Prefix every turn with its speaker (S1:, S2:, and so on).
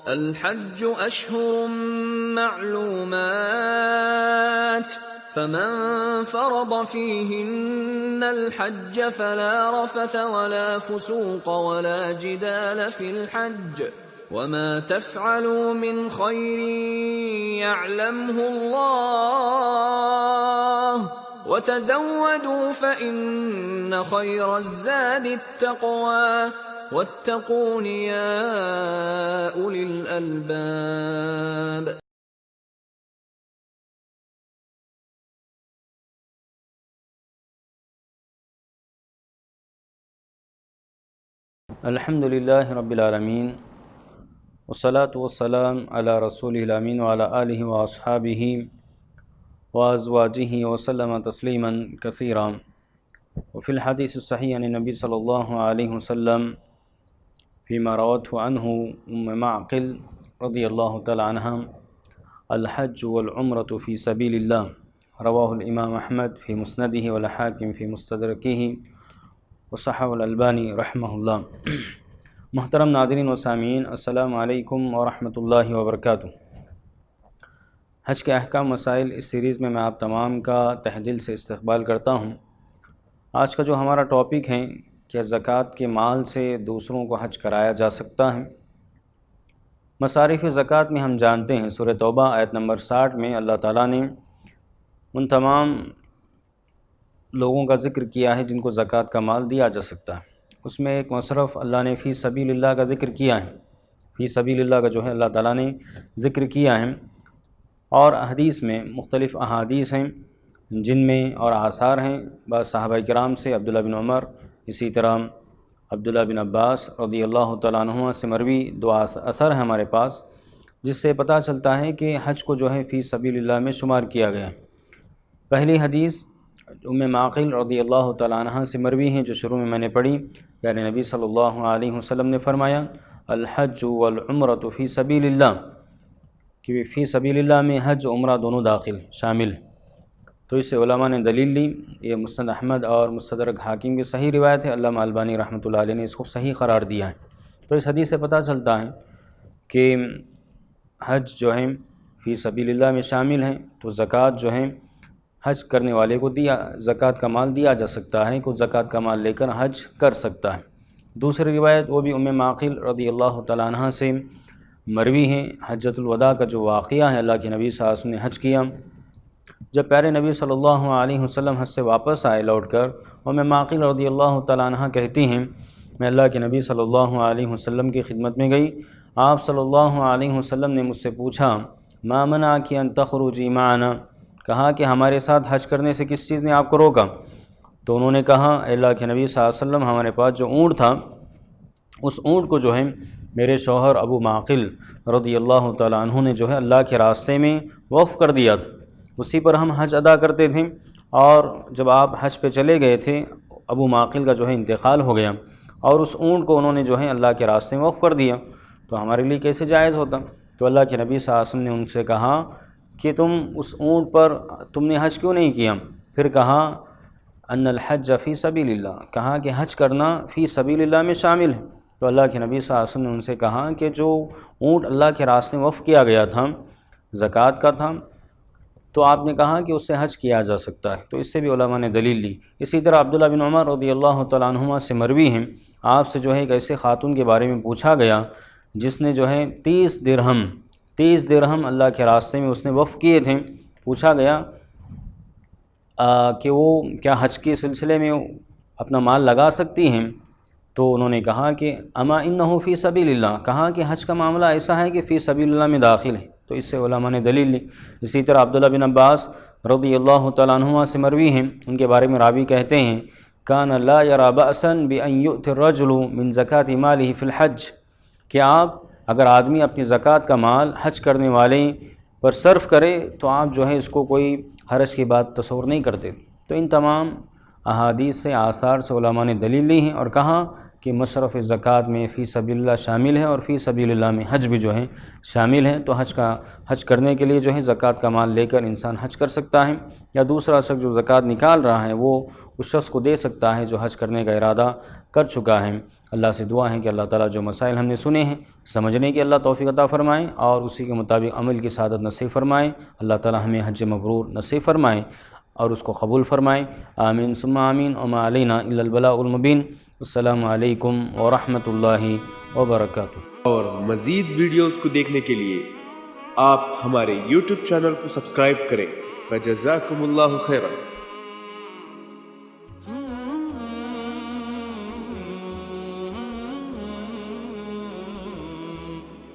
S1: الحج أشهر معلومات فمن فرض فيهن الحج فلا رفث ولا فسوق ولا جدال في الحج وما تفعلوا من خير يعلمه الله وتزودوا فإن خير الزاد التقوى واتقون يا أولي الألباب.
S2: الحمد للہ رب العالمین والصلاة والسلام علی رسول الامین وعلی آلہ واصحابہ وازواجہ وسلم تسلیما کثیرا. وفی الحدیث الصحیح عن النبی صلی اللہ علیہ وسلم فیما روته عنہ معقل رضی اللہ تعالی عنہ الحج والعمرة فی سبیل اللہ رواہ الامام احمد فی مسندہ والحاکم فی مستدرکہ وصححہ الالبانی رحمہ اللہ. محترم ناظرین و سامعین، السلام علیکم ورحمۃ اللہ وبرکاتہ. حج کے احکام مسائل اس سیریز میں آپ تمام کا تہ دل سے استقبال کرتا ہوں. آج کا جو ہمارا ٹاپک ہے کہ زکوٰۃ کے مال سے دوسروں کو حج کرایا جا سکتا ہے. مصارف زکوٰۃ میں ہم جانتے ہیں سورہ توبہ آیت نمبر 60 میں اللہ تعالیٰ نے ان تمام لوگوں کا ذکر کیا ہے جن کو زکوٰۃ کا مال دیا جا سکتا ہے. اس میں ایک مصرف اللہ نے فی سبیل اللہ کا ذکر کیا ہے. فی سبیل اللہ کا جو ہے اللہ تعالیٰ نے ذکر کیا ہے، اور حدیث میں مختلف احادیث ہیں جن میں اور آثار ہیں بعض صحابہ کرام سے، عبداللہ بن عمر، اسی طرح عبداللہ بن عباس رضی اللہ تعالیٰ عنہما سے مروی دو اثر ہیں ہمارے پاس، جس سے پتہ چلتا ہے کہ حج کو جو ہے فی سبیل اللہ میں شمار کیا گیا ہے. پہلی حدیث معقل رضی اللہ تعالیٰ عنہ سے مروی ہیں جو شروع میں میں نے پڑھی. یعنی نبی صلی اللہ علیہ وسلم نے فرمایا الحج والعمرۃ فی سبیل اللہ، کہ فی سبیل اللہ میں حج و عمرہ دونوں داخل شامل. تو اس سے علماء نے دلیل لی. یہ مسند احمد اور مستدرک حاکم کی صحیح روایت ہے. علامہ البانی رحمۃ اللہ علیہ نے اس کو صحیح قرار دیا ہے. تو اس حدیث سے پتہ چلتا ہے کہ حج جو ہے فی سبیل اللہ میں شامل ہے. تو زکوٰۃ جو ہے حج کرنے والے کو زکوٰۃ کا مال دیا جا سکتا ہے کہ زکوٰۃ کا مال لے کر حج کر سکتا ہے. دوسری روایت وہ بھی معقل رضی اللہ تعالیٰ عنہ سے مروی ہیں. حجۃ الوداع کا جو واقعہ ہے، اللہ کے نبی صلی اللہ علیہ وسلم نے حج کیا. جب پیارے نبی صلی اللہ علیہ وسلم حج سے واپس آئے لوٹ کر، معقل رضی اللہ تعالیٰ عنہ کہتی ہیں میں اللہ کے نبی صلی اللہ علیہ وسلم کی خدمت میں گئی. آپ صلی اللہ علیہ وسلم نے مجھ سے پوچھا ما منعک ان تخرجی معنا، کہا کہ ہمارے ساتھ حج کرنے سے کس چیز نے آپ کو روکا؟ تو انہوں نے کہا اے اللہ کے نبی صلی اللہ علیہ وسلم، ہمارے پاس جو اونٹ تھا اس اونٹ کو جو ہے میرے شوہر ابو معقل رضی اللہ تعالیٰ عنہ نے جو ہے اللہ کے راستے میں وقف کر دیا تھا. اسی پر ہم حج ادا کرتے تھے، اور جب آپ حج پہ چلے گئے تھے ابو معقل کا جو ہے انتقال ہو گیا، اور اس اونٹ کو انہوں نے جو ہے اللہ کے راستے میں وقف کر دیا، تو ہمارے لیے کیسے جائز ہوتا؟ تو اللہ کے نبی صلی اللہ علیہ وسلم نے ان سے کہا کہ تم اس اونٹ پر تم نے حج کیوں نہیں کیا؟ پھر کہا ان الحج فی سبیل اللہ، کہا کہ حج کرنا فی سبیل اللہ میں شامل ہے. تو اللہ کے نبی صلی اللہ علیہ وسلم نے ان سے کہا کہ جو اونٹ اللہ کے راستے میں وقف کیا گیا تھا زکوٰۃ کا تھا، تو آپ نے کہا کہ اس سے حج کیا جا سکتا ہے. تو اس سے بھی علماء نے دلیل لی. اسی طرح عبداللہ بن عمر رضی اللہ تعالیٰ عنہما سے مروی ہیں، آپ سے جو ہے ایک ایسے خاتون کے بارے میں پوچھا گیا جس نے جو ہے 30 درہم اللہ کے راستے میں اس نے وقف کیے تھے. پوچھا گیا کہ وہ کیا حج کے سلسلے میں اپنا مال لگا سکتی ہیں؟ تو انہوں نے کہا کہ اما انہ فی سبیل اللہ، کہا کہ حج کا معاملہ ایسا ہے کہ فی سبیل اللہ میں داخل ہے. تو اس سے علماء نے دلیل لی. اسی طرح عبداللہ بن عباس رضی اللہ تعالیٰ عنہما سے مروی ہیں، ان کے بارے میں راوی کہتے ہیں کان لا یری بأسا بأن یؤتی الرجل من زکاة مالہ فی الحج، کہ آپ اگر آدمی اپنی زکوٰۃ کا مال حج کرنے والے پر صرف کرے تو آپ جو ہے اس کو کوئی حرج کی بات تصور نہیں کرتے. تو ان تمام احادیث سے آثار سے علماء نے دلیل لی ہیں اور کہا کہ مصرف زکوٰۃ میں فی سبیل اللہ شامل ہے، اور فی سبیل اللہ میں حج بھی جو ہے شامل ہے. تو حج کرنے کے لیے جو ہے زکوٰۃ کا مال لے کر انسان حج کر سکتا ہے، یا دوسرا شخص جو زکوٰۃ نکال رہا ہے وہ اس شخص کو دے سکتا ہے جو حج کرنے کا ارادہ کر چکا ہے. اللہ سے دعا ہے کہ اللہ تعالیٰ جو مسائل ہم نے سنے ہیں سمجھنے کی اللہ توفیق عطا فرمائیں اور اسی کے مطابق عمل کی سعادت نصیب فرمائیں۔ اللہ تعالی ہمیں حج مبرور نصیب فرمائیں اور اس کو قبول فرمائیں، آمین ثم آمین، وما علینا الا البلاغ المبین۔ السلام علیکم ورحمۃ اللہ وبرکاتہ۔
S3: اور مزید ویڈیوز کو دیکھنے کے لیے آپ ہمارے YouTube چینل کو سبسکرائب کریں۔ فجزاکم اللہ خیرا۔